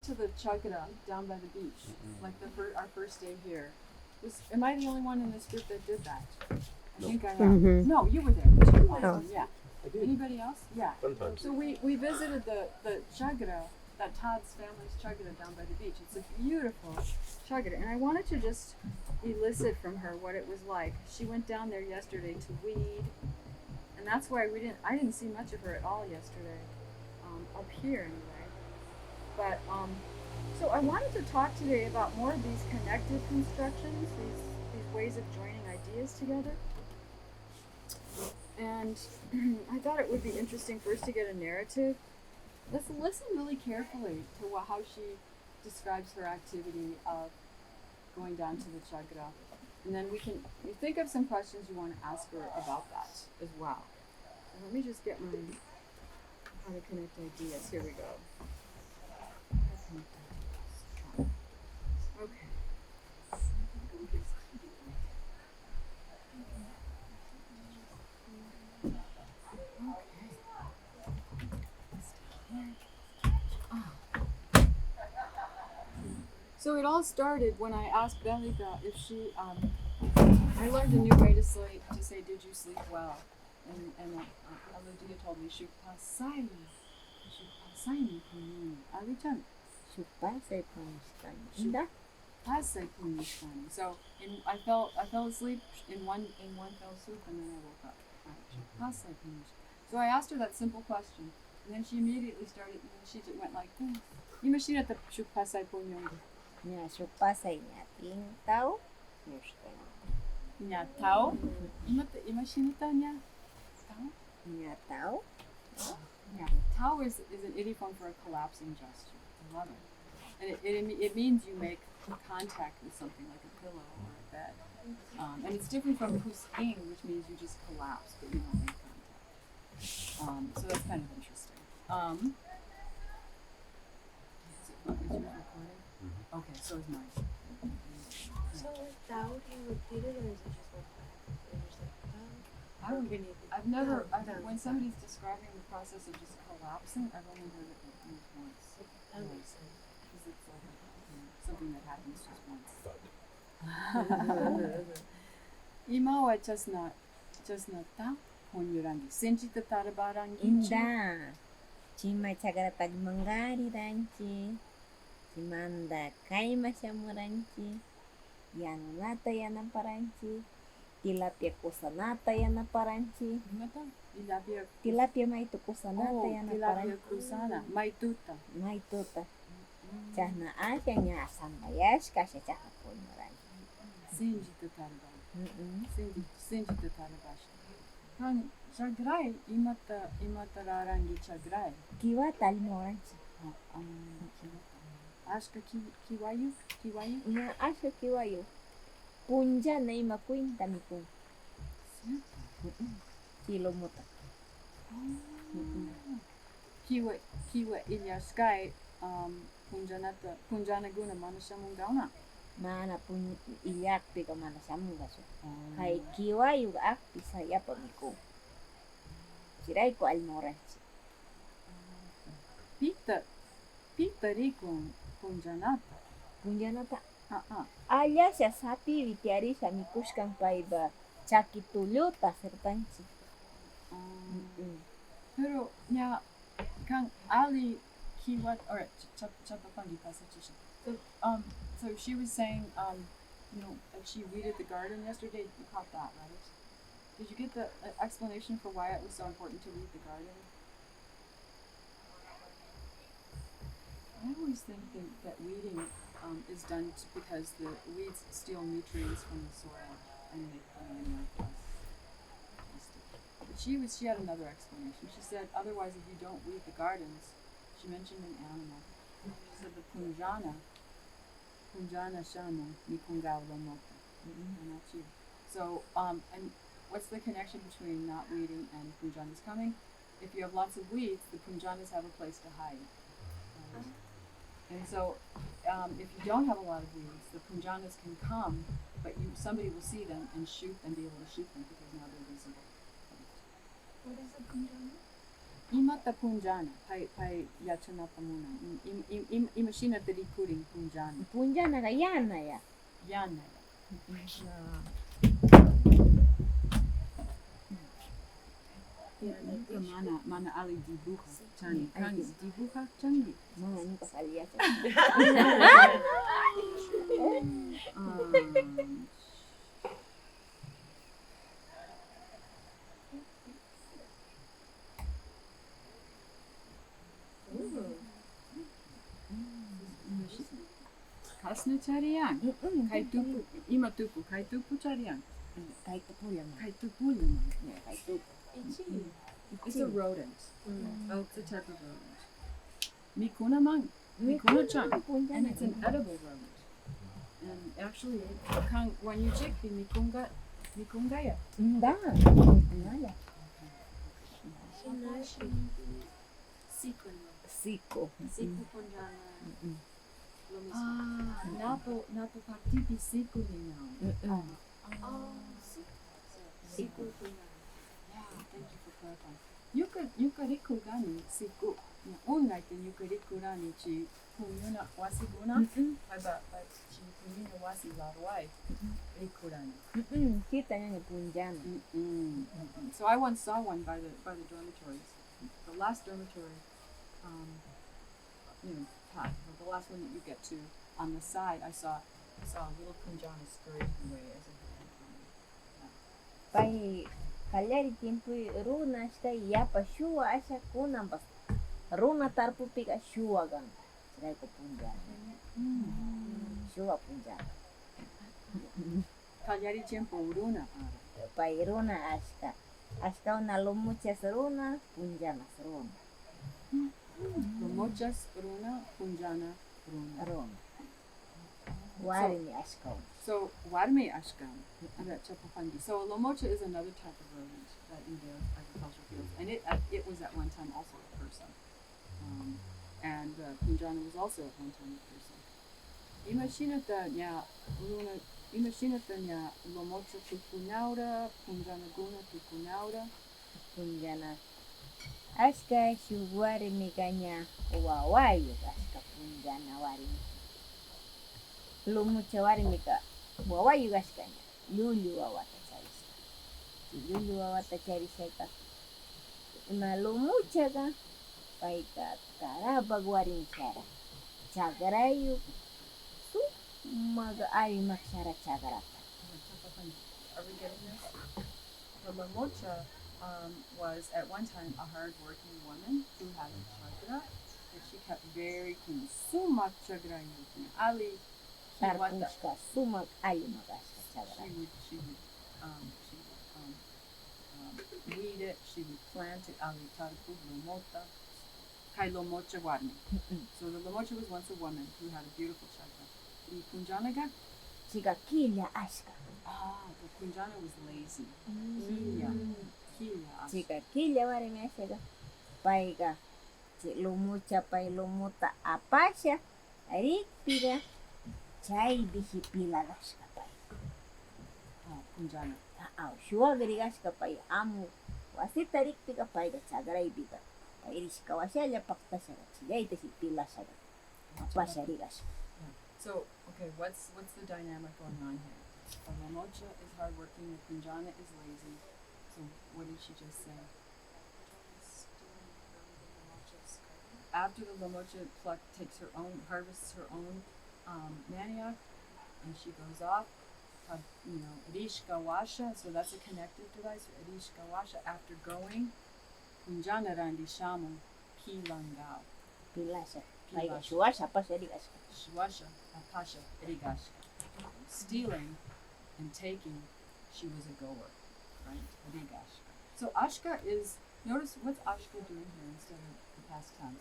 to the chagra down by the beach, like our first day here. Am I the only one in this group that did that? I think I am. Mm-hmm. No, you were there too. Oh. Yeah. Anybody else? Yeah. Sometimes. So we visited the chagra, that Todd's family's chagra down by the beach. It's a beautiful chagra, and I wanted to just elicit from her what it was like. She went down there yesterday to weed, and that's why I didn't see much of her at all yesterday, up here anyway. But so I wanted to talk today about more of these connective constructions, these ways of joining ideas together. And I thought it would be interesting first to get a narrative. Let's listen really carefully to how she describes her activity of going down to the chagra. And then you think of some questions you want to ask her about that as well. So let me just get my how to connect ideas. Here we go. Okay. So it all started when I asked Belgica if she, I learned a new way to say, did you sleep well? And Aludia told me, shupasai ni Ali-chan. Shupasai punishkan. So I fell asleep in one fell swoop, and then I woke up. Shupasai punishkan. So I asked her that simple question, and then she immediately started. She went like, "Imashina the shupasai punishkan." Nya shupasai nya tintau. Nya tao. Imashinita nya tao. Nya tau. Yeah, tao is an idiom for a collapsing gesture. I love it. And it means you make contact with something like a pillow or a bed. And it's different from husking, which means you just collapse, but you don't make contact. So that's kind of interesting. Is yours recording? Mm-hmm. Okay, so is mine. So with Tao, do you repeat it or is it just like that? You're just like Tao? I've never, when somebody's describing the process of just collapsing, I've only heard it used once. That makes sense. Because it's like something that happens just once. Ima wa chestnut ta honjurangi. Senjita tarabarangi. Indah. Cima chagra tagmangari ranci. Cimanda kaima shamuranci. Yanunata yanaparanci. Tilapia kusanata yanaparanci. Tilapia maitu kusanata yanaparanci. Tilapia kusana. Maituta. Maituta. Chahna asyanya asambayash kasha chaha punyaranci. Senjita tarabarangi. Senjita tarabashi. Han chagrai imata rarangi chagrai. Kiwa talmoranci. Ashka kiwayu? Na asya kiwayu. Punja na ima kuinta mikun. Kilomuta. Kiwa ilyaskai punjana guna manashamungdauna. Mana pun iyakpi ka mana samunga so. Hai kiwayu akpi saya pamiku. Sirai ko almoranci. Pita rikun punjanata. Punjanata. Aya siya sapi vitiari sa mikushkan paiba chakituluta sertanci. Pero nya kang ali kiwat or chapapangi pasachisha. So she was saying that she weeded the garden yesterday. You caught that, right? Did you get the explanation for why it was so important to weed the garden? I always think that weeding is done because the weeds steal nutrients from the soil and make the land less. But she had another explanation. She said otherwise if you don't weed the gardens, she mentioned an animal. She said the punjana shana mikungawla mota. And that's you. So and what's the connection between not weeding and punjanas coming? If you have lots of weeds, the punjanas have a place to hide. And so, if you don't have a lot of weeds, the punjanas can come, but somebody will see them and be able to shoot them because now they're visible. What is a punjana? Imata punjana. Pai yachanapa muna. Imashina terikuring punjana. Punjana ka yana ya. Yana. Mana ali dibuha chani. Kan dibuha chani. Mga ano ka salya sa. Kasne charian. Kai tupu. Ima tupu. Kai tupu charian. Kahit tupulan mo. Kai tupuliman. Yeah, kahit tupu. It's a rodent. Oh, it's a type of rodent. Mikuna mang. Mikuna-chan. And it's an edible rodent. And actually, when you check the mikungaya. Hindi. Ano? Siko. Siko. Siko punjana. Napo partipi siko niya. Siko punjana. Yeah, thank you for clarifying. Yukariku gani siko. Unlike the yukariku rani chi punyuna wasiguna. Haba chi punyuna wasi larwai. Rikurani. Kita niya ni punjana. So I once saw one by the dormitories. The last dormitory, the last one that you get to, on the side, I saw a little punjana scurrying away as if Pai kalyari tiempo runa ska yapa shua asha kunambas. Runa tarpu pika shua gan. Sirai ko punjana. Shua punjana. Kalyari tiempo uruna. Pai runa aska. Aska una lomuchas runa, punjana runa. Lomochas runa, punjana runa. Runa. Wari ni aska. So warme ashkan. So lomocha is another type of rodent that in the agricultural fields, and it was at one time also a person. And punjana was also at one time a person. Imashinata nya runa. Imashinata nya lomocha tukunaura, punjana guna tukunaura. Punjana. Aska shuwari mikanya wawayu aska punjana wari. Lomucha wari mika wawayu aska nya. Lulu wawata charisa. Lulu wawata charisa ka. Na lomucha ka. Paika karabag wari chara. Chagra yu. Mag-ari magsara chagra. Are we getting this? The lomocha was at one time a hard-working woman who had a chagra that she kept very clean. Sumak chagra yukin. Ali Tarpuska sumak ali magaska chagra. She would weed it. She would plant it. Ali tarpu lomota. Kai lomocha warni. So the lomocha was once a woman who had a beautiful chagra. The punjanaga. Chiga kilya aska. The punjana was lazy. Kilya. Chiga kilya wari me aska. Paiga. Lomucha pai lomuta apasha. Arik pira. Chai bihi pila aska pai. Punjana. Shua garigaska pai amu. Wasi tarik pika pai ga chagarai pika. Pairiska wasya pakta saga. Chiga ita si pila saga. Apasha rigaska. So, okay, what's the dynamic going on here? The lomocha is hardworking, the punjana is lazy. So, what did she just say? After the lomocha harvests her own manioc, and she goes off, rishka washa, so that's a connective device, rishka washa, after going, punjana randi shamu, pilangao. Pilasa. Paiga shuasha apasha rigaska. Shwasha, Apasha, Rigashka. Stealing and taking, she was a goer, right? Rigashka. So Ashka is, notice what's Ashka doing here instead of the past tense?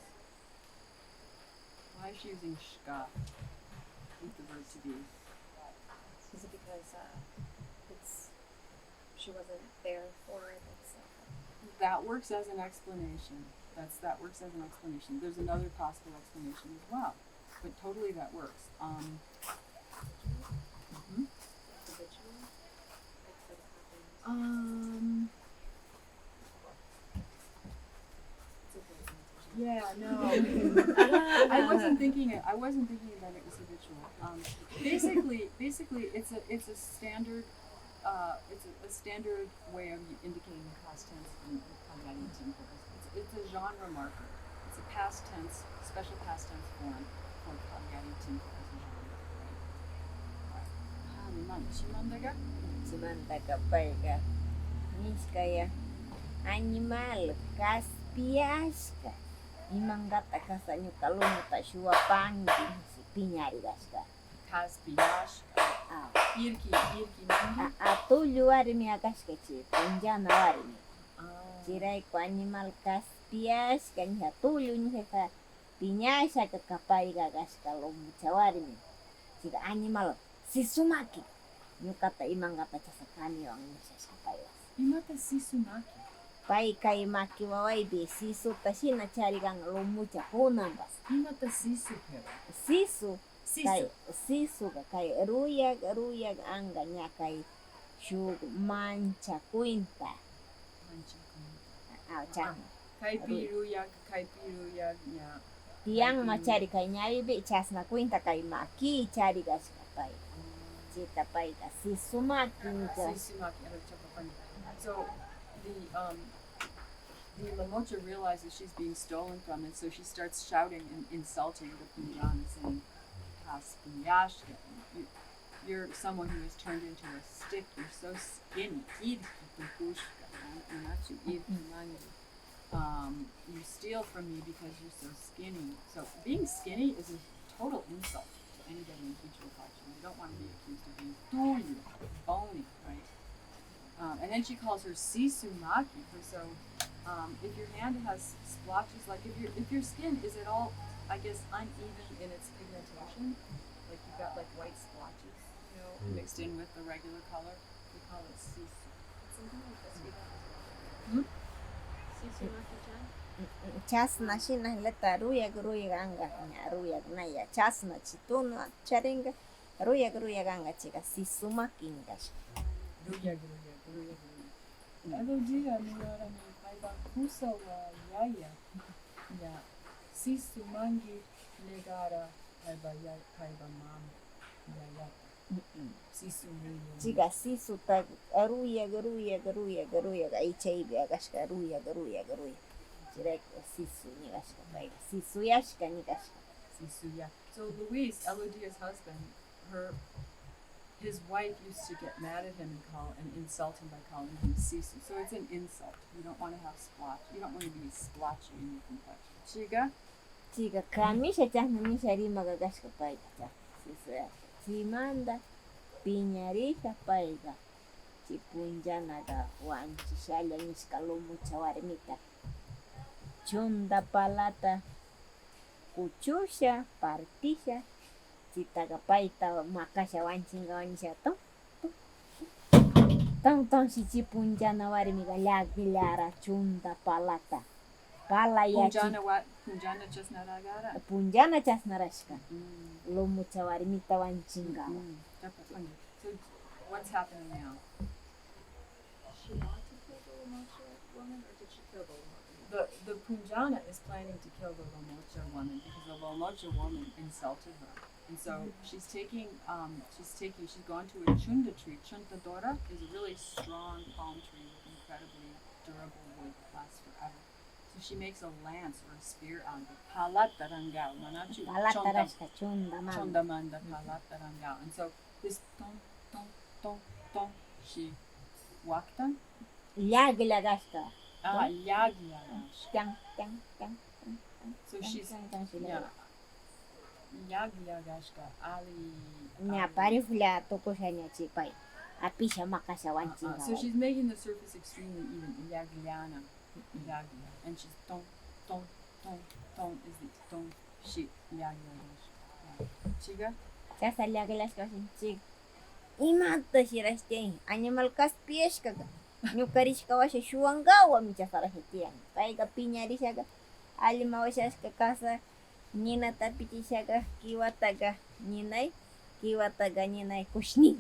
Why is she using shka with the verb to be? Is it because she wasn't there for it? That works as an explanation. That works as an explanation. There's another possible explanation as well. But totally that works. Yeah, no. I wasn't thinking that it was habitual. Basically, it's a standard a standard way of indicating the past tense in Hungarian tinkle. It's a genre marker. It's a past tense, special past tense form for Hungarian tinkle as a genre. Right. Chimandaga? Chimandaka paiga. Niskaya. Animal kaspiaska. Imangata kasanya kalumuta shua pangi si pinyari gaska. Kaspiyash. Irki mangi. Atulyu warimi agaska chi punjana warimi. Chirai ko animal kaspiaska ni atulyu ni heka pinyasa ka kapaiga gaska lumuta warimi. Chira animal sisumaki. Nyukata imangata chasakani wang nisas kapaiga. Imata sisumaki. Pai kai maki wawai be sisu tashina chari gang lumucha hunambas. Imata sisu pero. Sisu kai sisu ka kai ruyag anga nya kai shug mancha kuinta. Chan. Kai piruyag nya. Tiang macari kai nyari be chasna kuinta kai maki chari gas pai. Cita pai ka sisu maki nika. Sisu maki So the Lamocha realizes she's being stolen from, and so she starts shouting and insulting the Punjana, saying, Kaspiyashka, you're someone who is turned into a stick, you're so skinny. You steal from me because you're so skinny. So being skinny is a total insult to anybody in Quichua culture. You don't want to be accused of being tuyu, bony, right? And then she calls her sisumaki. So if your hand has splotches, like if your skin is at all, I guess, uneven in its pigmentation, like you've got like white splotches, mixed in with the regular color, we call it sisu. Something like this we have as Hmm? well. Sisumaki-chan? Chasna shina leta ruyag anga nya ruyag naya chasna chituna charinga ruyag anga chiga sisumaki ngash. Ruya. Alodia nora mi kaiba kusa wa yaya. Ya. Sisu mangi negara kaiba mam. Yaya. Sisu mangi. Chiga sisu ta ruyag aichaibe agashka ruyag. Direct sisu ni gashka pai. Sisu yashka ni gashka. Sisu ya. So Luis, Elodia's husband, his wife used to get mad at him and insult him by calling him Sisu. So it's an insult. You don't want to have splotch. You don't want to be splotchy in your complexion. Chiga kamisha chasna ni sharima gashka pai. Sisu ya. Chimanda piñarisha paiga. Chipunjana da wanchi shalya niskalumu chawarimita. Chunda palata kuchusha partisha chitaga paita makasha wanchinga wanisha tong si chipunjana warimiga lara chunda palata palaya Punjana chasnaragara. punjana chasnarashka lomucha warimita wanchinga. So what's happening now? She wanted to kill the Lamocha woman, or did she kill the woman? The Punjana is planning to kill the Lamocha woman because the Lamocha woman insulted her. And so she's gone to a chunda tree. Chunda dora is a really strong palm tree with incredibly durable wood that lasts forever. So she makes a lance or a spear out of it. Palatarangao. Palatarashka chunda Chondamanda palatarangao. And so this tong, she walked on. Yaglagashka. Yagyagash. Tang. So she's Yagyagashka Ali. Nya parifla tokoshanya chipai. Apisha makasha wanchinga. So she's making the surface extremely even. Yagyana. And she's tong is the tong she Yagyagash. Chiga? Chasa yaglashka chig. Imata shirashte animal kaspieshka. Nyukarishka washa shuangawa michasara hetian. Paiga piñarishaga alima washashka casa nina tapitishaga kiwataga ninay kushnin.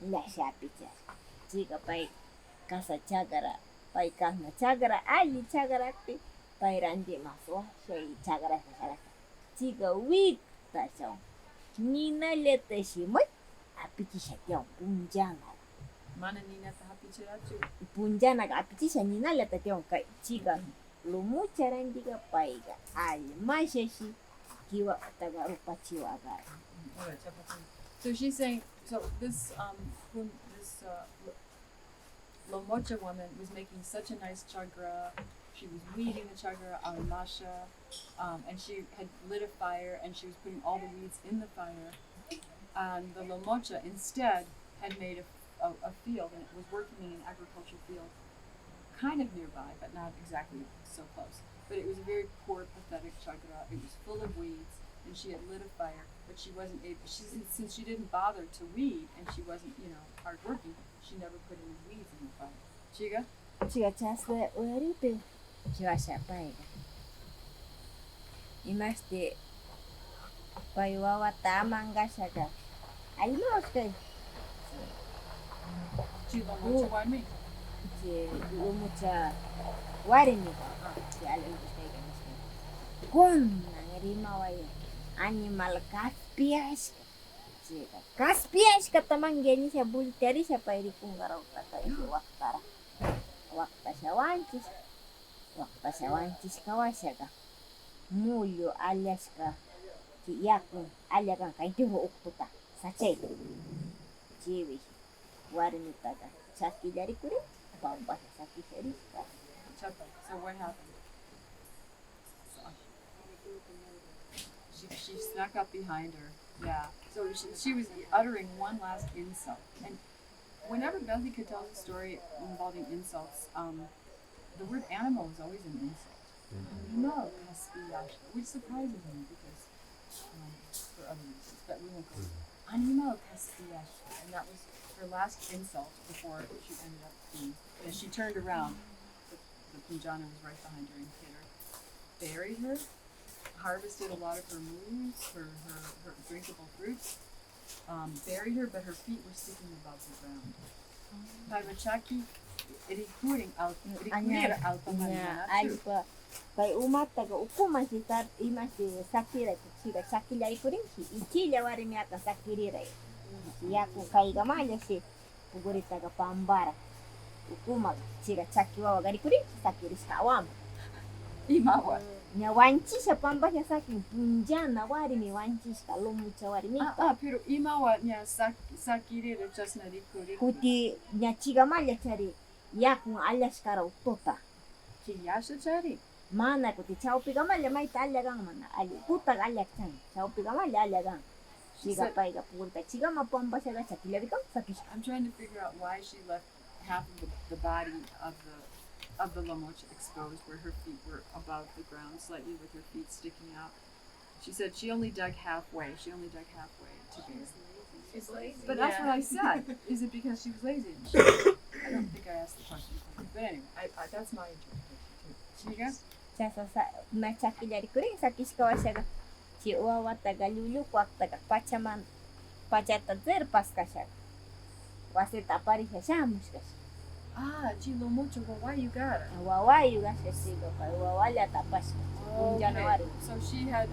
La shapicha. Chiga pai casa chagra. Pai kasna chagra ali chagrati Tairandi maswa shay chagra sa chiga wit tasyo. Nina lete shimoy apichi shatyo punjana. Mana nina tahapi chirachu. Punjana ka apichi sha nina lete tyo kai chiga lumucha randiga paiga ay mashashi kiwa taga rupa chiwa ga. So she's saying, so this Lomocha woman was making such a nice chagra. She was weeding the chagra on Masha, and she had lit a fire and she was putting all the weeds in the fire. And the Lomocha instead had made a field, and it was working in an agricultural field kind of nearby, but not exactly so close. But it was a very poor, pathetic chagra. It was full of weeds, and she had lit a fire, but she wasn't able. Since she didn't bother to weed, and she wasn't, hardworking, she never put any weeds in the fire. Chiga? Chiga chasle ueripe chiwa sha paiga. Imashte paiwawa tamanga shaga. Almost Chi Lomocha why me? lumucha warimi si kun nangrima waya animal kaspias ka tamang geni siya bulteri siya pairi kungaraw kata isi wakta siya wanchis kawa siya ka mulyo alias ka si yakun alias kan kaiti ho uktuta sachay chiwi warimi taga saki dari kuri bamba saki seri So what happened? She snuck up behind her. Yeah. So she was uttering one last insult. And whenever Belgica tells a story involving insults, the word animal is always an insult. No, which surprises me because for other reasons, but we won't go. Animal castillash, and that was her last insult before she ended up being. And she turned around. The Punjana was right behind her and hit her, buried her, harvested a lot of her moves, her drinkable fruits, buried her, but her feet were sticking above the ground. Paibachaki, irikuring out alpa kay umata ga ukuma si tar imasi sakira chiga sakila ikuring si ichila warimi aka sakirira yaku kai ga malya si pugurita ga pambara ukuma chiga chakiwa wagari kuring sakiri skawam Imawa. nya wanchi sa pamba sa saking punjana warimi wanchi ska lumucha warimi Pero imawa nya sakirira just na rikuri. kuti nya chiga malya chari yaku alyas kara utota Chiyasha chari. mana kuti chaupiga malya mai talya gang mana ali puta alya chan chaupiga malya alya gang chiga paiga purta chiga mapamba sa sakila bikam sakis. I'm trying to figure out why she left half of the body of the Lamocha exposed, where her feet were above the ground, slightly with her feet sticking out. She said she only dug halfway. She only dug halfway to bury. She's lazy. But that's what I said. Is it because she was lazy? I don't think I asked the question. But anyway, that's my interpretation too. Chiga? Chasa sa na sakila kuring sakis kawasaga si uwa taga lulu kwak taga pachaman pachata zer paskasha wasita pari sa shamus kas Chilo mucho. Well, why you got her? wawa yuga sa sigo pa wawala tapas January. So she had,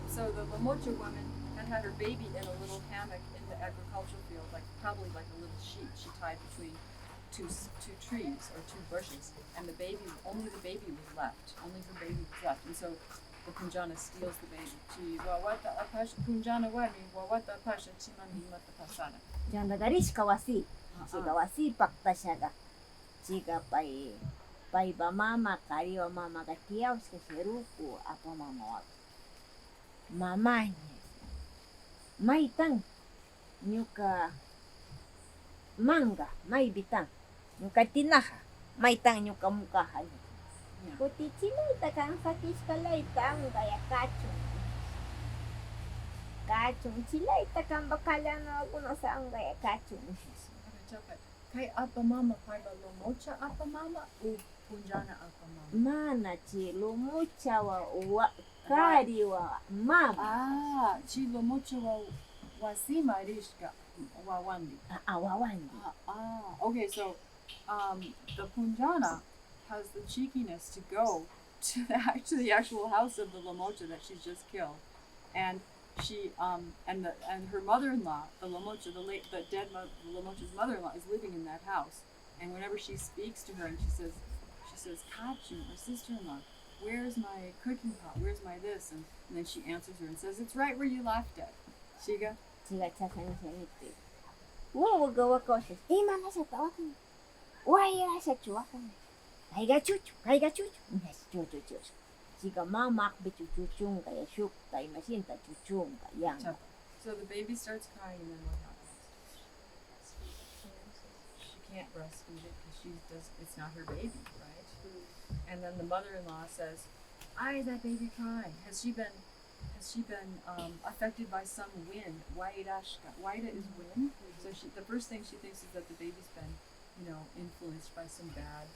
so the Lamocha woman had her baby in a little hammock in the agricultural field, probably like a little sheet she tied between two trees or two bushes, and only the baby was left. And so the Punjana steals the baby. Wawata apasha Punjana wani wawata apasha chimani mata pasada. Janda garis kawasi siga wasi pakta shaga chiga pai ba mama kariwa mama gatia uska seruku apa mama mamanya mai tang nyuka manga mai bitang nyuka tinaha mai tang nyuka mukahan kuti chilay takang sakis kalay tang kaya kachung chilay takang bakala na ako na sa ang kaya kachung Kay apa mama pai ba Lamocha apa mama o Punjana apa mama? mana chi lumucha wa kariwa mama Chi Lamocha wasima rishka wawandi. Wawandi. Okay, so the Punjana has the cheekiness to go to the actual house of the Lamocha that she's just killed, and she and her mother-in-law, the Lamocha, the dead Lamocha's mother-in-law, is living in that house, and whenever she speaks to her and she says, Kachu, my sister-in-law, where's my cooking pot? Where's my this? And then she answers her and says, it's right where you left it. Shiga? Chiga chasan siya niti. Wow, gawa ko siya. Ima na siya tawakan. Waya siya chuwakan. Kaiga chuchu. Yes, chuchu. Chiga mamak bi chuchung kaya shuk tay masinta chuchung kaya. So the baby starts crying, and then what happens? She can't breastfeed it because it's not her baby, right? And then the mother-in-law says, "Why is that baby crying? Has she been affected by some wind? Waida is wind. So the first thing she thinks is that the baby's been, influenced by some bad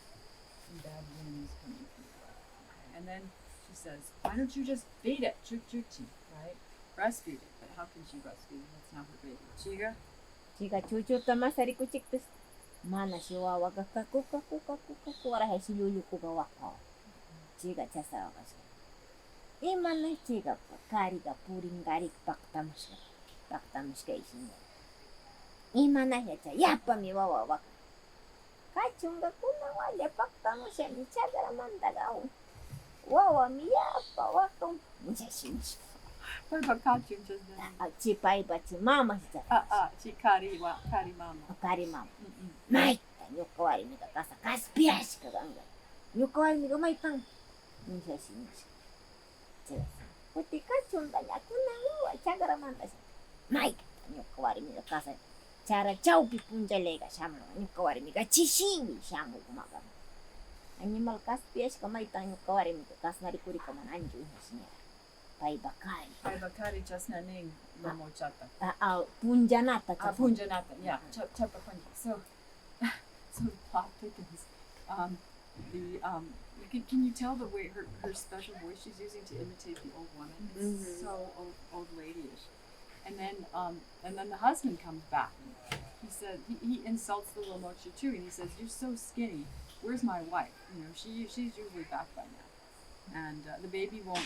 winds coming from the way. Okay. And then she says, why don't you just feed it, chukchi, right? Breastfeed it. But how can she breastfeed it? That's not her baby. Chiga? Chiga chuchu tamasari kuchiktis. Mana si wawa kuka wara si lulu kuka waka. Chiga chasa wakas. Imana chiga kariga puring garik paktamas ka isinga. Imana hecha yapa mi wawa waka. Kachunga kuna wale paktamas ya mi chagra mandagaw. Wawa mi yapa waka. Muchachins. What about Kachu just then? Chipai ba chi mama hita. Kari mama. Kari mama. Mai, nyukawari mi ka kasa kaspias ka ganga. Nyukawari mi ka mai tang. Muchachins. Puti kachun tanya kuna wawa chagra mandas. Mai, nyukawari mi ka kasa. Cara chaupi punjalega shamlo. Nyukawari mi ka chishingi shamu kumaga. Animal kaspias ka mai tang nyukawari mi ka kasnari kuri ka mananju hasinya. Pai bakari just naning Lamochata. Punjanata. Punjanata, yeah. Chapa punja. So the plot thickens. Can you tell the way her special voice she's using to imitate the old woman? It's so old ladyish. And then the husband comes back. He said he insults the Lamocha too, and he says, "You're so skinny. Where's my wife? She's usually back by now." And the baby won't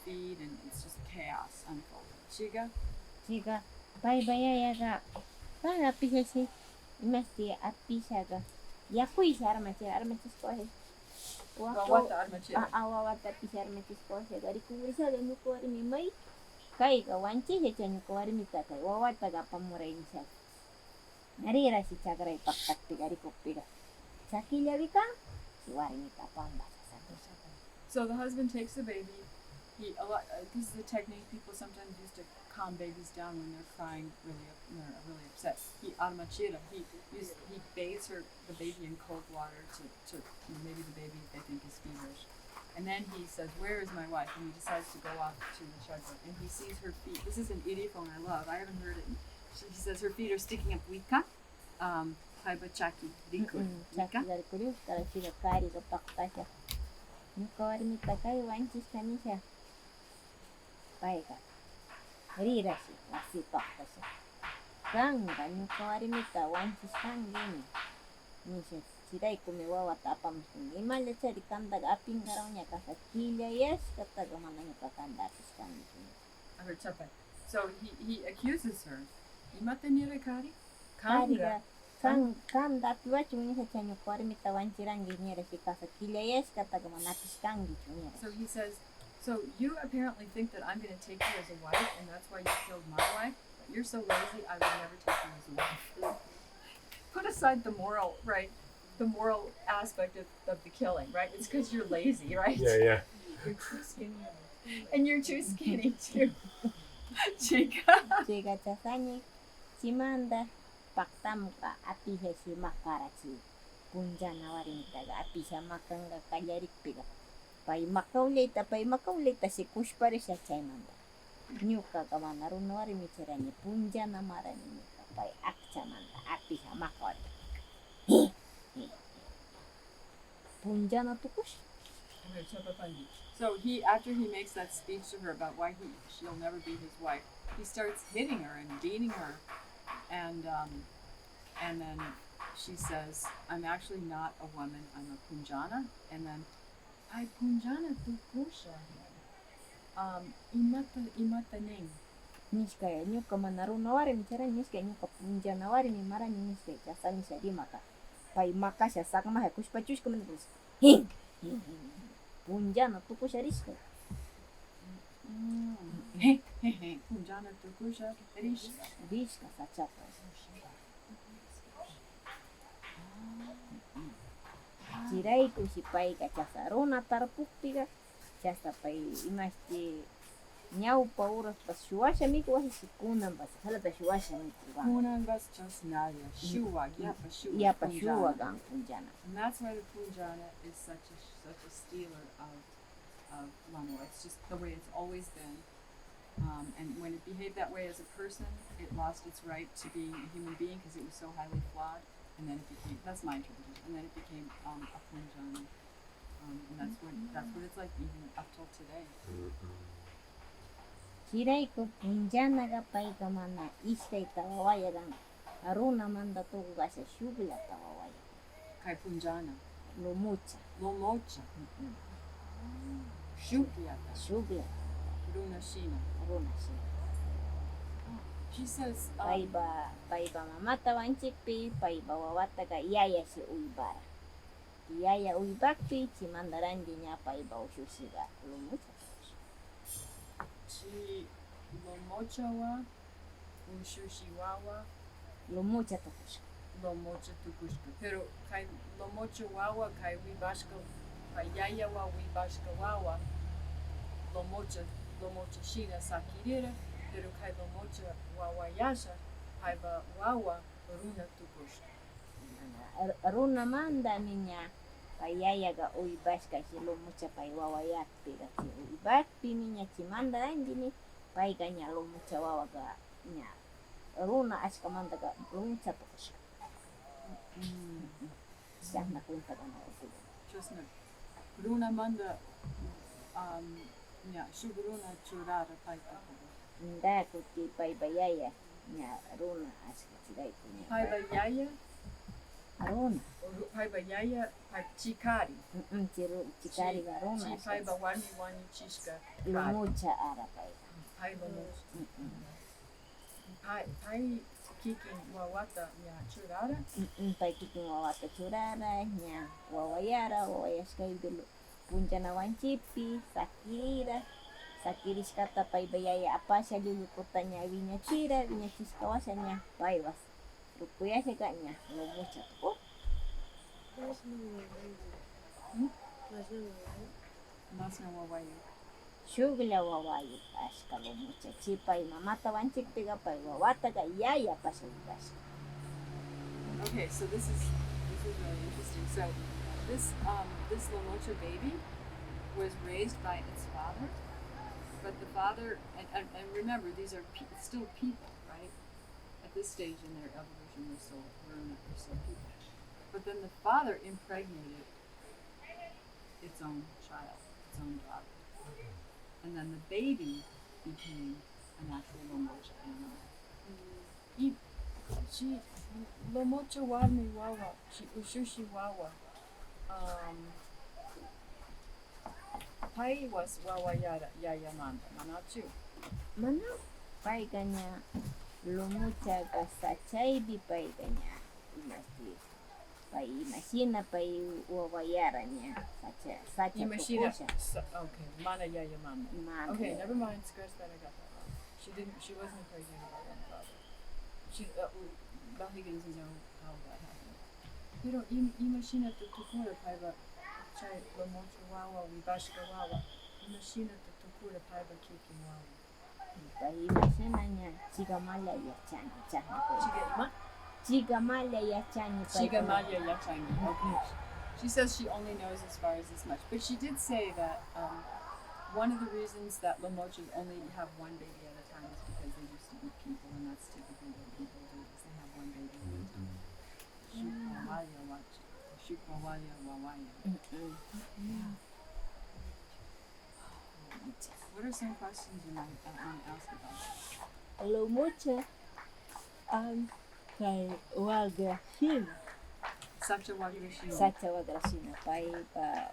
feed, and it's just chaos unfolding. Chiga? Bye yaga. Para pisasi. Imasti apisaga. Yakui armachis kohe. Wawata armachira. Awawata pisarmachis kohe. Gari kumisa de nukuari mi mai. Kai ka wanchi hecha nukuari mi takai. Wawata ga pamurai nisa. Narira si chagra ipakti gari kupiga. Sakilya vika. Siwari mi tapamba. So the husband takes the baby. This is a technique people sometimes use to calm babies down when they're crying when they're really upset. He bathes the baby in cold water to maybe the baby they think is feverish. And then he says, "Where is my wife?" And he decides to go off to the chagra. And he sees her feet. This is an idiphone I love. I haven't heard it. He says her feet are sticking up. Wika. Chaki. Wika. Nyukawari mi takai wanchis kanisha. Baika. Rirashi wasi paktasha. Kanga nyukawari mi ta wanchis kangini. Nisha sirai kumewawa tapam sungi. Imala chari kanda aping karaunya kasa kilya yes kataga mana nyukakanda apis kangi. So he accuses her. Imata nirakari? Kanga. Kanda tua chuni sa nyukawari mi ta wanchirangi nira si kasa kilya yes kataga mana apis kangi chuni. So he says, so you apparently think that I'm going to take you as a wife, and that's why you killed my wife? But you're so lazy, I would never take you as a wife. Put aside the moral, right? The moral aspect of the killing, right? It's because you're lazy, right? Yeah. You're too skinny. And you're too skinny, too. Chica chasani, chimanda, paktam ka api si makarachi. Punjana warintaga api sa makanga kalyarik piga. Pai makaulita si kushpari sa chaimanda. Nyuka kamana runwari michirani punjana marani nyuka pai akchamanda api sa makari. Punjana tukush. So after he makes that speech to her about why she'll never be his wife, he starts hitting her and beating her, and then she says, "I'm actually not a woman. I'm a punjana." And then Pai punjana tu kusha. Imata name. Niska nyuka manaruna wari micara niska nyuka punjana wari mi mara niska jasa nisa di maka. Pai maka sak mah kus pacus kemen terus. Hing. Punjana tu kusha riska. Punjana tu kusha rishka. Riska sacapa. Cirai ku si pai ka casa rona tarpukti ka. Casa pai imasti nyau pauras pas shuasha miku wasi si kunan pas hala ta shuasha miku gang. Kunan vas just nadia. Shuwag. Iya pa shuwa gang punjana. And that's why the punjana is such a stealer of Lamo. It's just the way it's always been. And when it behaved that way as a person, it lost its right to being a human being because it was so highly flawed. And then it became, that's my interpretation, and then it became a punjana. And that's what it's like even up till today. Cirai ku punjana ka pai ka mana istai tawawaya gang. Aruna manda tuku kasa shugla tawawaya. Kai punjana. Lomucha. Lomocha. Shukyata. Shugla. Runa shina. Aruna shina. She says, Paiba mamata wanchipi, paiba wawata ka yaya si uibara. Yaya uibakpi, si mandarandi niya paiba ushusiga. Lomucha. Chi lomocha wa, ushushiwawa, Lomucha tukusha. lomocha tukushka. Pero kai lomocha wawa, kai wibashka, kai yaya wa wibashka wawa, lomocha shina sakirira. Pero kai lomocha wawa yasha, paiba wawa, runa tukushka. Aruna manda niya payaya ga uibashka si lomucha pai wawayakpi ga si uibakpi niya si mandarandi ni pai ganya lomucha wawa ga niya. Aruna ashka manda ga lomucha tukusha. Siya nakunta ka na upo. Just na. Runa manda, shuguruna churara paipa. Nda kuti pai bayaya niya aruna ashka sigai ko niya. Paiba yaya, Aruna. paiba yaya, paiba chikari. Chikari ga aruna Chi ashka. paiba wani chishka. Lomucha ara pai. Paiba mocha. Pai kicking wawata churara. Pai kiking wawata churara niya wawayara wawayashka dulu. Punjana wancipi, sakira. Sakiris kata pai bayaya apa siya lulukutanya winya chira, winya chiskawasanya pai was. Rupuya siya kanya, lomucha to. There's no way. There's no way. Mas na wawayo. Shugla wawayu ashka lomucha. Chipai mamata wancipi ga pai wawata ga yaya pa siya wibash. Okay, so this is really interesting. So this Lamocha baby was raised by its father. But the father, and remember, these are still people, right? At this stage in their evolution, they're still people. But then the father impregnated its own child, its own daughter. And then the baby became an actual Lomocha animal. She Lomocha warmi wawa, she ushushi wawa. Pai was wawa yaya manda, manachu. Mana pai kanya lomucha ga sachai bi pai kanya imasi. Pai imashina pai wawayara niya sacha Imashina. tukusha. Okay, mana yaya manda. Mana. Okay, never mind. Scratch that. I got that wrong. She wasn't pregnant by her own father. Bahigi doesn't know how that happened. Pero imashina to tukura paiba chai lomocha wawa wibashka wawa. Imashina to tukura paiba kiki wawa. Pai imashina niya chigamala ya chani Chigama? Chigamala ya chani pai. Chigamaya yachangi. Okay. She says she only knows as far as this much, but she did say that one of the reasons that Lamochas only have one baby at a time is because they used to eat people, and that's typically what people do, is they have one baby at a time. Shukawaya wawaya. What are some questions you might ask about that? Lomucha kai wagrashina. Sacha Wagrashina. Sacha wagrashina pai pa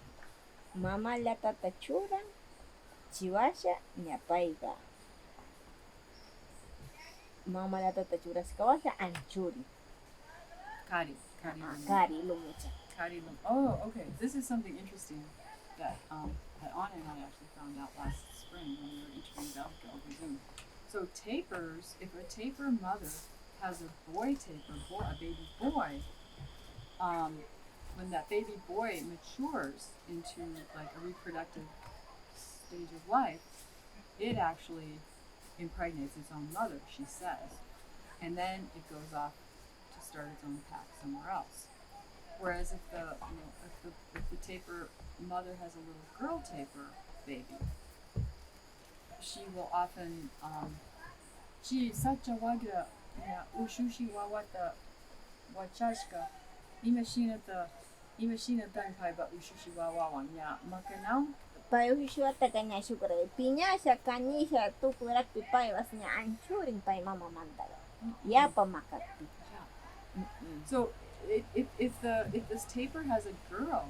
Mama tata chura, chiwasha, ñapayga. Mama tata chura skawasha, anchuri. Kari. Kari lumucha. Oh, okay. This is something interesting that that Anna and I actually found out last spring when we were interviewing Belgica over Zoom. So tapers, if a taper mother has a boy taper, a baby boy, when that baby boy matures into like a reproductive stage of life, it actually impregnates its own mother, she says, and then it goes off to start its own path somewhere else. Whereas if the taper mother has a little girl taper baby, she will often she sacha wagra ushushi wawata wachashka imashina bankai ba ushushi wawawan ya makanao. Pai uhishuata kanya shukra. Piñasha kanisha tukurakpi pai wasnya anchurin pai mama mandala. Yapa makati. So if this taper has a girl,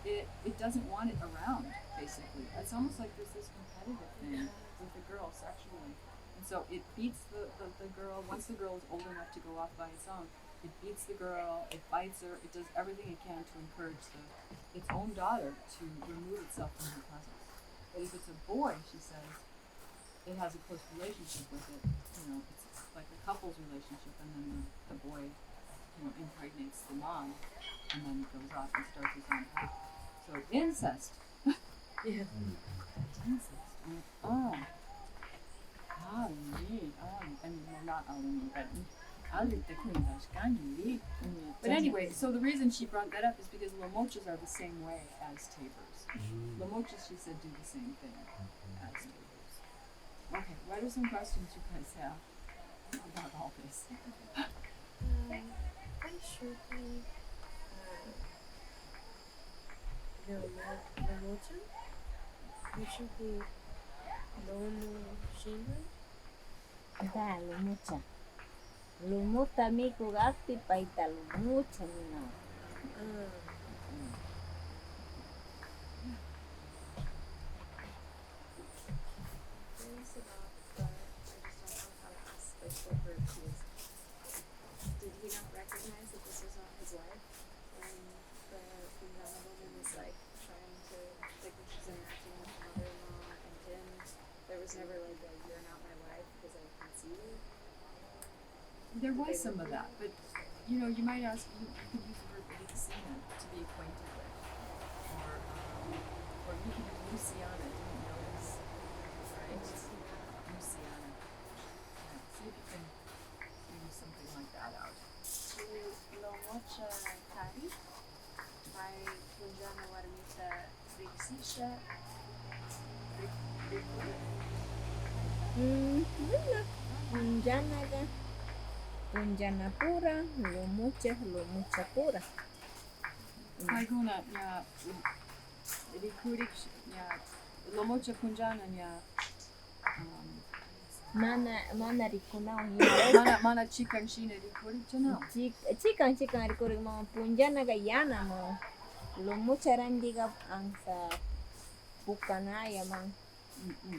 it doesn't want it around, basically. It's almost like there's this competitive thing with the girl sexually. And so it beats the girl. Once the girl is old enough to go off by its own, it beats the girl, it bites her, it does everything it can to encourage its own daughter to remove itself from her presence. But if it's a boy, she says, it has a close relationship with it. It's like a couple's relationship, and then the boy impregnates the mom, and then goes off and starts his own path. So incest. Yeah. Incest. Oh, not Alini, but But anyway, so the reason she brought that up is because Lamochas are the same way as tapers. Lamochas, she said, do the same thing as tapers. Okay, what are some questions you guys have about all this? I should be Lamocha? We should be Lomo Shima? Da lumucha. Lumuta miku gakti paita lumucha nina. Curious about I just don't know how to ask what bird he is. Did he not recognize that this was not his wife? When the young woman is like trying to, like when she's interacting with the mother-in-law and Tim, there was never like a "you're not my wife because I can see you." There was some of that, but you might ask, you could use the word Luciana to be acquainted with, or you could use Luciana, didn't notice, right? Luciana. Yeah, see if you can figure something like that out. Lomocha Kari, by Punjana Warmita Riksisha, Punjana pura, lumucha pura. Kaiguna nya rikurik nya Lomocha Punjana nya Mana rikunao mana chikan shina rikurik chana. Chikan rikurik mo punjana ga yana mo. Lumucha randiga angsa pukanaya mang.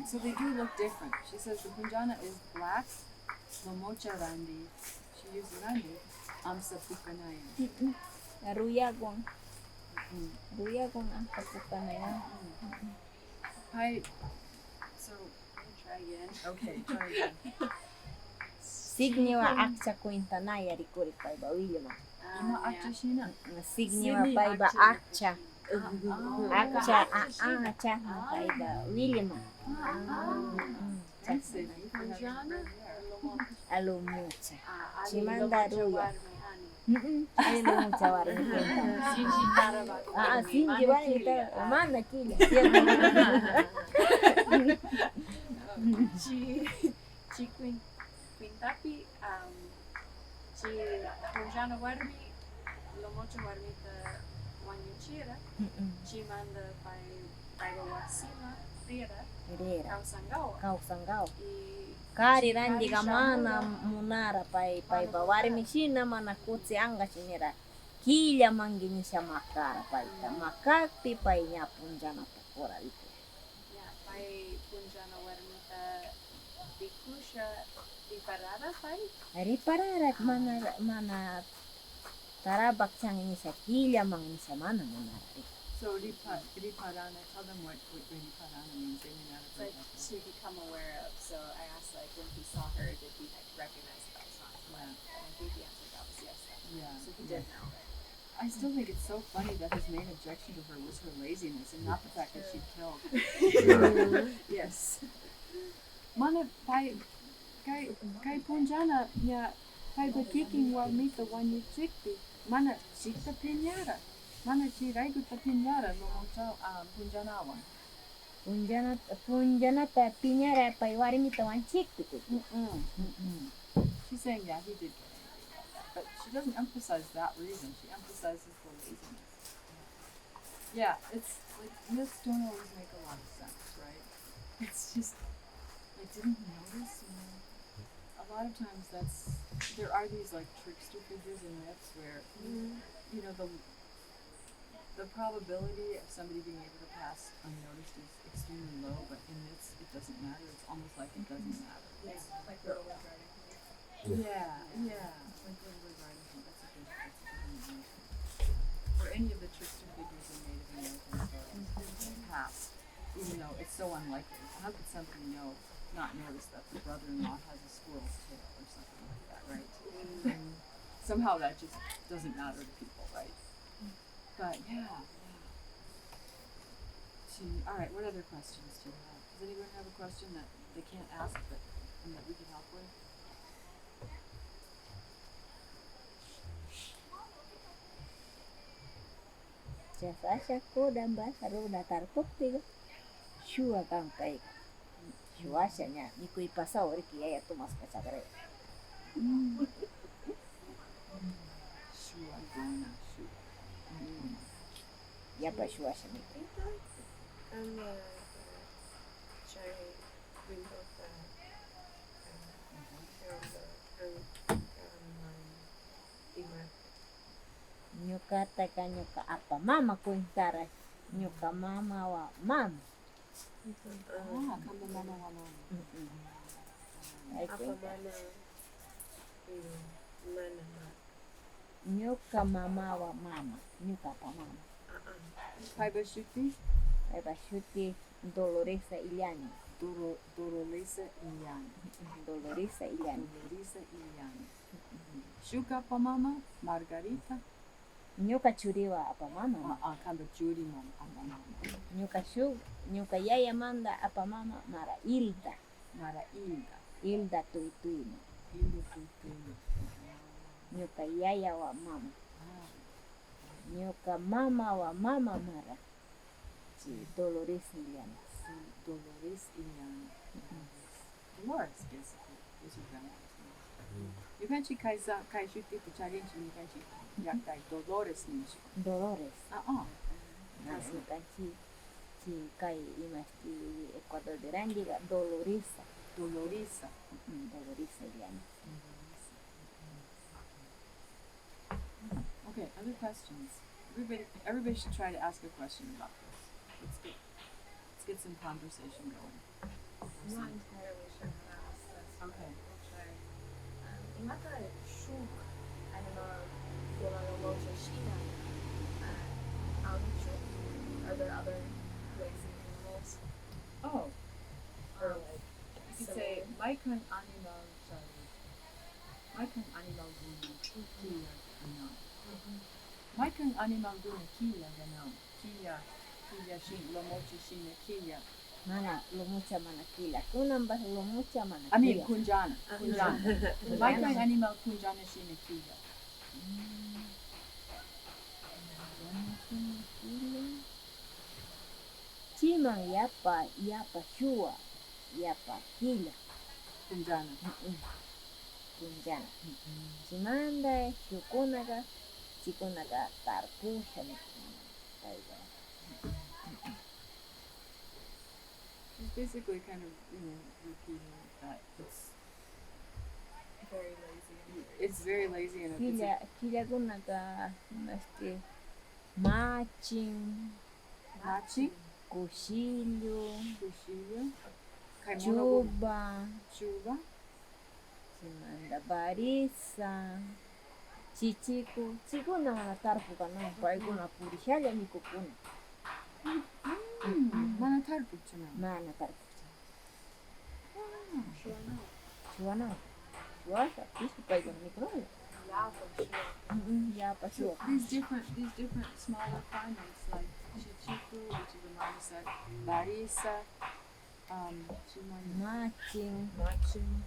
So they do look different. She says the Punjana is black, Lomocha Randi. She used Randi, Amsa Pukanaya. Ruyagwang angsa pukanaya. Hi. So, try again. okay, try again. Signiwa akcha kuintanaya rikurik paiba Wilma. Ima akcha shina. Signiwa paiba akcha. Akcha paiba Wilma. Alumucha. Chimanda ruya. Ay lumucha warmi kenta. Sinji warmi ta mana kile. Chi Quintapi, chi Punjana Warmi, Lomocha Warmita Wanyuchira, chi Manda Pai Wasima, Riera, Kausangao. Kari randiga mana munara pai bawarmi shina mana kutsi anga shinira. Kilya mangini siya makara paita. Makakti pa inya punjana pakora itu. Yeah, by Punjana Waramita Bikusha Diparada fight? Hari pararat mana tarabak siyang ini siya kilya mangini siya mana manari. So riparana, tell them what riparana means. They may not have heard Like that. to become aware of. So I asked like when he saw her, did he like recognize that was not his wife? And I think the answer to that was yes. Yeah. So he did know, right? I still think it's so funny that his main objection to her was her laziness and not the fact that she killed. Yes. Mana kai punjana nya kai bakiking wa mita wanyu chikti. Mana chikta pinyara. Mana chi raiguta pinyara no mocha punjanawan. Punjana ta pinyara pa iwari mita wancik tuku. She's saying, yeah, he did get angry about that. But she doesn't emphasize that reason. She emphasizes the laziness. Yeah, it's like myths don't always make a lot of sense, right? It's just like, didn't you notice? You know, a lot of times there are these like trickster figures in myths where you know the probability of somebody being able to pass unnoticed is extremely low, but in myths it doesn't matter. It's almost like it doesn't matter. Yeah, like Little Red Riding Hood. Yeah. Like Little Red Riding Hood. That's a good image. Or any of the trickster figures in Native American stories pass, even though it's so unlikely. How could somebody not notice that the brother-in-law has a squirrel's tail or something like that, right? Somehow that just doesn't matter to people, right? But yeah. All right, what other questions do you have? Does anyone have a question that they can't ask and that we can help with? Siya ko damba saru datar koptiga. Shua kampai. Shua siya niya. Niku ipasa ori kiya ya tumas ka chagra. Shua gona shua. Ya pa shua siya niku. Ito, ang siya window pa imat. Nyukata ka nyuka apa mama kuintara. Nyuka mama wa mama. Kamba mama wa mama. Ay Apa kuinta. Mana ma. Nyuka mama wa mama. Nyuka pa mama. Paiba shuti? Ay ba shuti Doloresa Iliani. Dorolesa Iliani. Doloresa Iliani. Dorolesa Iliani. Shuka pa mama? Margarita? Nyuka churiwa apa mama. Kamba Judy mama. Mama. Nyuka yaya manda apa mama mara Ilda. Mara Ilda. Ilda tuituino. Ilda tuituino. Nyuka yaya wa mama. Nyuka mama wa mama mara. Si Dolores Iliani. Dolores Iliani. Dolores, basically, is your grandmother's name. Yukanchi kai shuti ku challenge yukanchi yaktai Dolores nishi. Dolores. Así. Si kai imasti Ecuador de Randiga Doloresa. Doloresa. Doloresa Iliani. Okay, other questions. Everybody should try to ask a question about this. Let's get some conversation going. I'm not entirely sure how to ask this. Okay. We'll try. Imata shuk animal Yolalomocha Shina Aluchu. Are there other lazy animals? Oh, Or like you could say Maikun animal guna kia ganao. Maikun animal guna kia ganao. Kia shin lomocha shina kia. Mana lumucha mana kila. Kunang ba lumucha mana kila. I mean kunjana. Maikun animal kunjana shina kia. Chima yapa shua yapa kila. Kunjana. Kunjana. Chimanda shukunaga chikunaga tarpusha taiga. She's basically kind of, repeating that it's very lazy it's very lazy and it's Kilagunaga matching, matching, cuchillo, cuchillo, chuba, chuba, simanda barisa, chichiku, chikuna mana tarpuka no, paikuna purishala ni kukuna. mana tarpuchana. Mana tarpuka. Sure. Chuana. Chuasa, pisu paikuna ni kuna. Yeah, for sure. Ya pasó. These different smaller primates like chichiku, which is a marmoset, barisa, Matching, Cuchillo.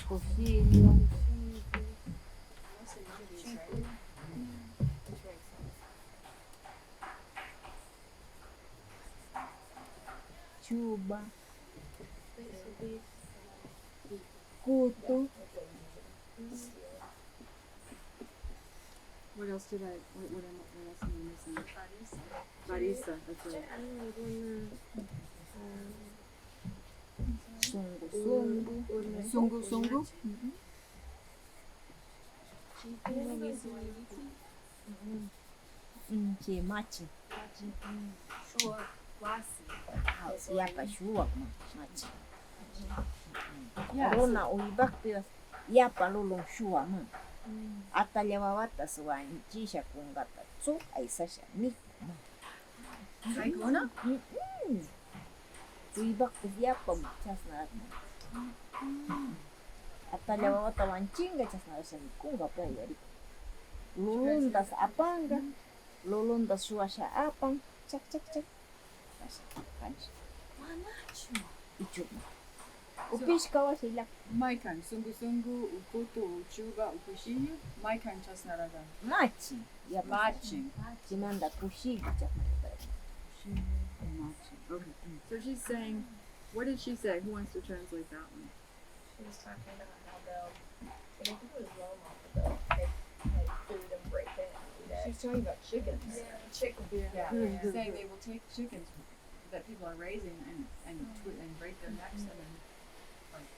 cuchillo, Most immunities, right? Which makes sense. chuba, Basically, kutu, what else did I? What else am I missing? Barisa. Barisa, that's right. sungu, Sungu. sí, matching. Sure. Wasi. Ya pasó, matching. Yeah. Rona uibaktias, ya palulong shua man. Atallavavata suan chisha kungata tsu aisasha ni. Kaiguna? Uibaktias ya pamchas na. Atallavavata wanchinga chas na ni kunga pa yari. Lulundas apanga, lulundas shuasha apang, chak. Ichuma. Upishka wa sila. Maikan, sungu, ukutu, uchuba, ukushillo, maikan chasnaraga. Matching. Ya Matching. Chimanda kushigi chas na. Matching. Okay. So she's saying, what did she say? Who wants to translate that one? She was talking about how they'll, I think it was Roma, but they'll take like food and break it and eat it. She's talking about chickens. Yeah, chicken. Yeah. Mhm. Saying they will take chickens that people are raising and break their necks and then like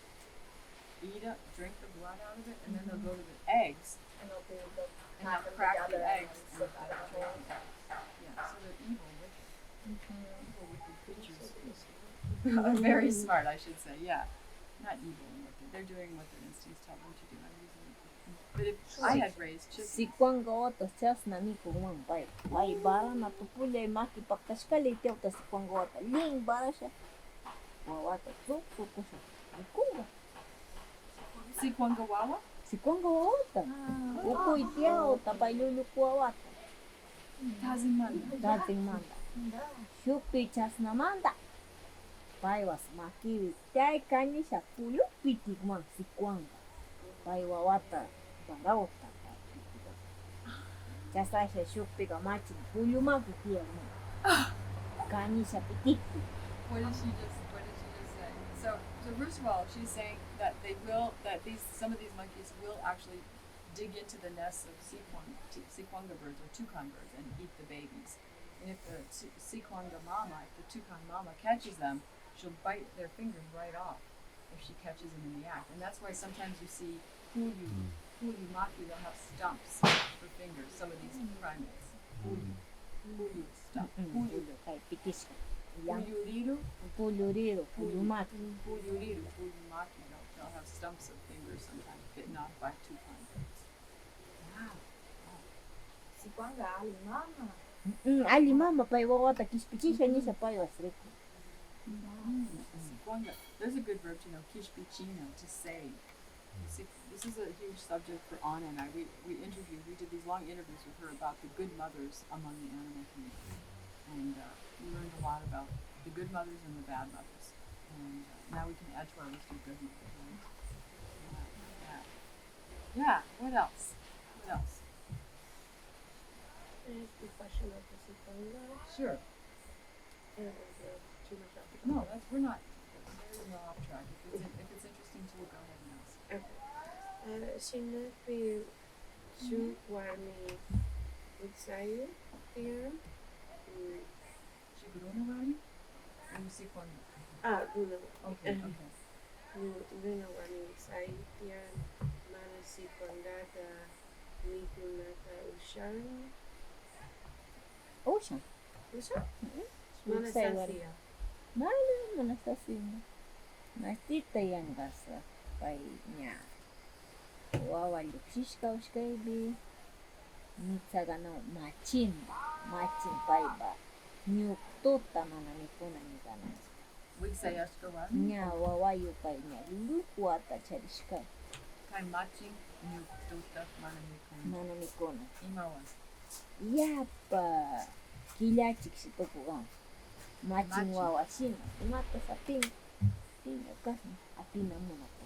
eat up, drink the blood out of it, and then they'll go to the eggs And they'll and pack they'll them crack the together eggs and and slip out of the drink hole. the eggs. Yeah, so they're evil, wicked creatures. Mm-hmm. Very smart, I should say. Yeah, not evil and wicked. They're doing what their instincts tell them to do. But if I had raised chickens, Si kwanga wata chas na ni kumang pai. Pai bara na tupule maki pakashkali teo ta si kwanga wata. Ling bara siya. Wawata tsu kusha. Kunga. si kwangawawa, Si kwanga wata. Uku itiao ta pai lulu kuwa wata. tazimanda. Dating manda. Shupi chas na manda. Pai was maki tai kani siya puyo pitik man si kwanga. Pai wawata. Barauta. Chasa siya shupi ka machin. Puyo maki tiya man. Kani siya pitik. What did she just say? So first of all, she's saying that some of these monkeys will actually dig into the nests of sequanga birds or toucan birds and eat the babies. And if the sequanga mama, if the toucan mama catches them, she'll bite their fingers right off if she catches them in the act. And that's why sometimes you see hulu maki, they'll have stumps for fingers, some of these primates. Hulu stump. Hulu. Kay pitis ka. Yang Huyuriru. puluriro, pulumaki. Huyuriru, huyumaki. They'll have stumps of fingers sometimes bitten off by toucan birds. Wow. Si kwanga alimama. Ali mama pai wawata kispichisha nisa pai wasreko. Sequanga. There's a good verb to know, kishpichino, to say. This is a huge subject for Anna and I. We did these long interviews with her about the good mothers among the animal community. And we learned a lot about the good mothers and the bad mothers. And now we can add to our list of good mothers. Right? Yeah. What else? I ask a question about the si kwanga. Sure. I don't want to go too much off the No, we're not. We're not off track. If it's interesting to you, go ahead and ask. Sinapi su wani utsayu tiyan. Shiguruna Rani? Or you see Kwanga? Luna. Okay. Luna wani utsayu tiyan. Manas Ocean. Anastasia. Mali Anastasia. Nastita yan gasa. Pay niya. Wawa lupshishka ushkaibi. Mitsaga no machin. Machin paiba. Nyuktota manamikuna nigana. Wiksayashkawa. Nya wawayu pay nya. Lukwata charishka. Kai matching new tuta manamikun. Manamikuna. Imawa. Yapa. Kilachik sitokugan. Machin Machin. wawa shina. Mata sa ping. Pinga kasna. Apina muna po.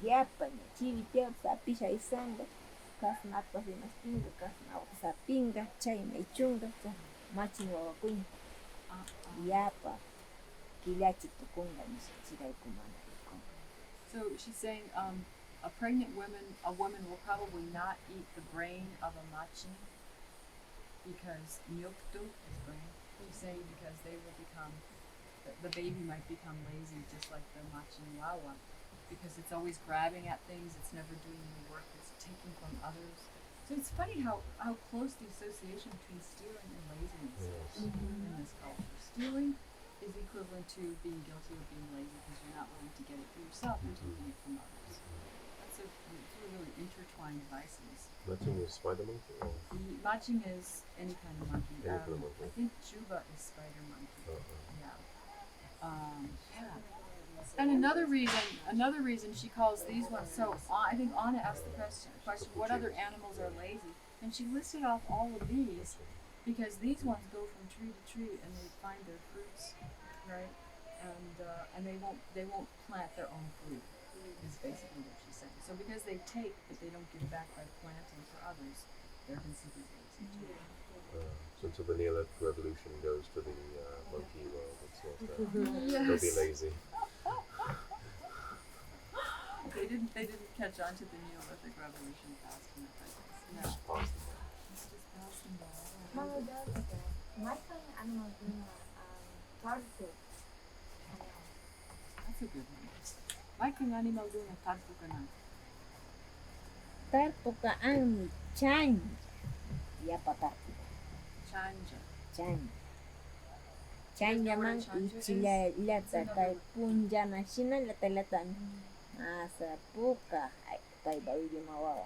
Yapa nya. Chivi tiap sa pisha isanga. Kasna atpa sinas pinga. Kasna awak sa pinga. Chay may chunga. Machin wawa kunya. Yapa. Kilachik tukunga. Chiray kumana. So she's saying a woman will probably not eat the brain of a machin because nyoktu is brain. She's saying because they will become, the baby might become lazy just like the machin wawa because it's always grabbing at things, it's never doing any work, it's taking from others. So it's funny how close the association between stealing and laziness is in this culture. Stealing is equivalent to being guilty of being lazy because you're not willing to get it for yourself, you're taking it from others. That's a really intertwined vices. Matching is spider monkey or? Matching is any kind of monkey. Any kind of monkey. I think Juba is spider monkey. Yeah. And another reason she calls these ones, so I think Anna asked the question, what other animals are lazy? And she listed off all of these because these ones go from tree to tree and they find their fruits, right? And they won't plant their own fruit, is basically what she's saying. So because they take but they don't give back by planting for others, they're considered lazy too. So until the Neolithic revolution goes to the monkey world, it's not, Yes. they'll be lazy. They didn't catch on to the Neolithic revolution fast enough, I guess. No. Just pass them by. It's just passing by. Mga dati, may kang ano na torto. That's a good one. May kang animal doon na tadpo ka na. Tarto ka ang chan. Yapa tarto. Chanja. Chan. Chan You know what a yaman chanjo is? ichilata kay punja na sina lata-latan. Asa puka ay pay bawili mawawa.